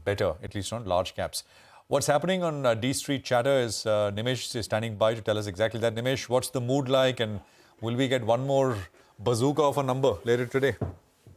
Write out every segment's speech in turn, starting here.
better, at least on large caps. What's happening on D Street Chatter is Nimesh is standing by to tell us exactly that. Nimesh, what's the mood like, and will we get one more bazooka of a number later today?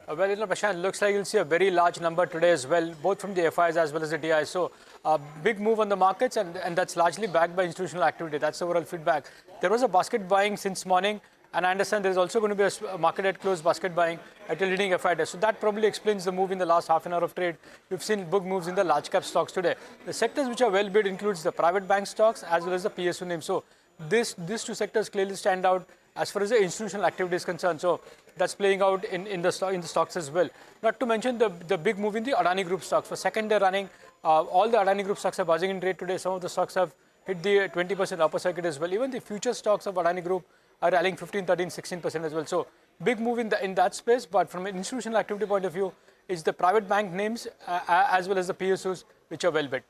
Well, Prashant, looks like you'll see a very large number today as well, both from the FIs as well as the DIs. So, a big move on the markets, and that's largely backed by institutional activity. That's the overall feedback. There was a basket buying since morning, and I understand there's also going to be a market at close basket buying at a leading FI desk. So that probably explains the move in the last half an hour of trade. We've seen big moves in the large cap stocks today. The sectors which are well bid includes the private bank stocks as well as the PSU names. So these two sectors clearly stand out as far as the institutional activity is concerned. So that's playing out in the stocks as well. Not to mention the big move in the Adani Group stocks. For second day running, all the Adani Group stocks are buzzing in trade today. Some of the stocks have hit the 20% upper circuit as well. Even the future stocks of Adani Group are rallying 15, 13, 16% as well. So big move in that space. But from an institutional activity point of view, it's the private bank names as well as the PSUs which are well bid.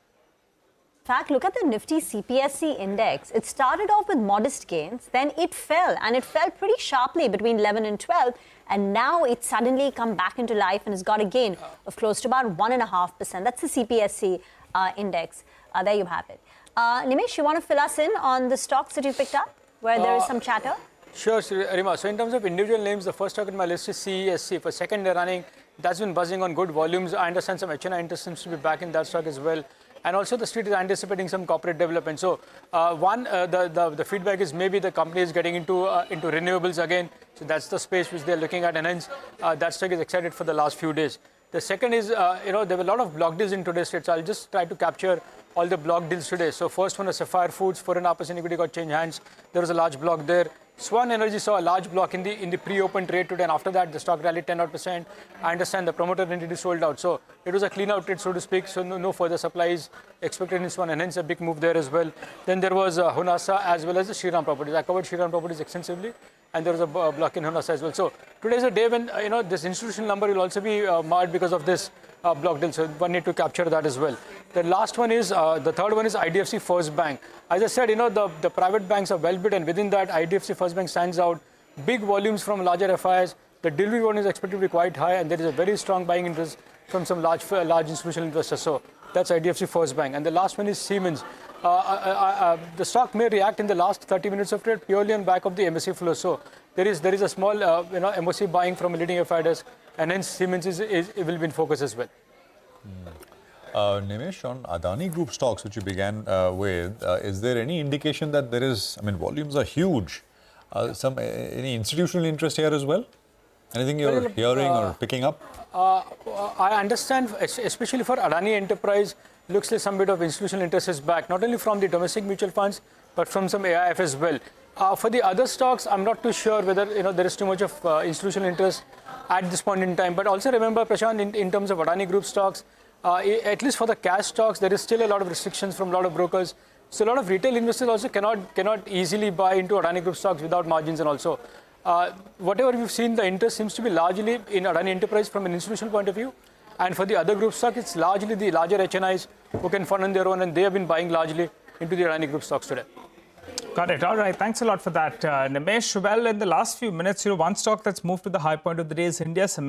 In fact, look at the Nifty CPSC index. It started off with modest gains, then it fell, and it fell pretty sharply between 11 and 12, and now it's suddenly come back into life and has got a gain of close to about 1.5%. That's the CPSC index. There you have it. Nimesh, you want to fill us in on the stocks that you picked up, where there is some chatter? Sure, Rima. So in terms of individual names, the first stock on my list is CESC. For second day running, that's been buzzing on good volumes. I understand some HNI interest seems to be back in that stock as well. And also the street is anticipating some corporate development. So the feedback is maybe the company is getting into renewables again. So that's the space which they're looking at, and hence that stock is excited for the last few days. The second is, there were a lot of block deals in today's trade. So I'll just try to capture all the block deals today. So first one is Sapphire Foods, 4.5% equity got changed hands. There was a large block there. Swan Energy saw a large block in the pre-open trade today, and after that the stock rallied 10%. I understand the promoter entity sold out, so it was a clean out trade, so to speak. So no further supply is expected in Swan, and hence a big move there as well. Then there was Honasa as well as the Shriram Properties. I covered Shriram Properties extensively, and there was a block in Honasa as well. So today is a day when this institutional number will also be marred because of this block deal. So one need to capture that as well. The last one is the third one is IDFC FIRST Bank. As I said, the private banks are well bid, and within that IDFC FIRST Bank stands out. Big volumes from larger FIs. The delivery volume is expected to be quite high, and there is a very strong buying interest from some large institutional investors. So that's IDFC FIRST Bank. And the last one is Siemens. The stock may react in the last 30 minutes of trade purely on back of the MSC flow. So there is a small MOC buying from a leading FI desk, and hence Siemens will be in focus as well. Nimesh, on Adani Group stocks, which you began with, is there any indication that there is, volumes are huge, any institutional interest here as well? Anything you're hearing or picking up? I understand, especially for Adani Enterprise, looks like some bit of institutional interest is back, not only from the domestic mutual funds, but from some AIF as well. For the other stocks, I'm not too sure whether there is too much of institutional interest at this point in time. But also remember, Prashant, in terms of Adani Group stocks, at least for the cash stocks, there is still a lot of restrictions from a lot of brokers. So a lot of retail investors also cannot easily buy into Adani Group stocks without margins, and also whatever we've seen, the interest seems to be largely in Adani Enterprise from an institutional point of view. And for the other group stock, it's largely the larger HNIs who can fund on their own, and they have been buying largely into the Adani Group stocks today. Got it. All right. Thanks a lot for that, Nimesh. Well, in the last few minutes, one stock that's moved to the high point of the day is India Cement.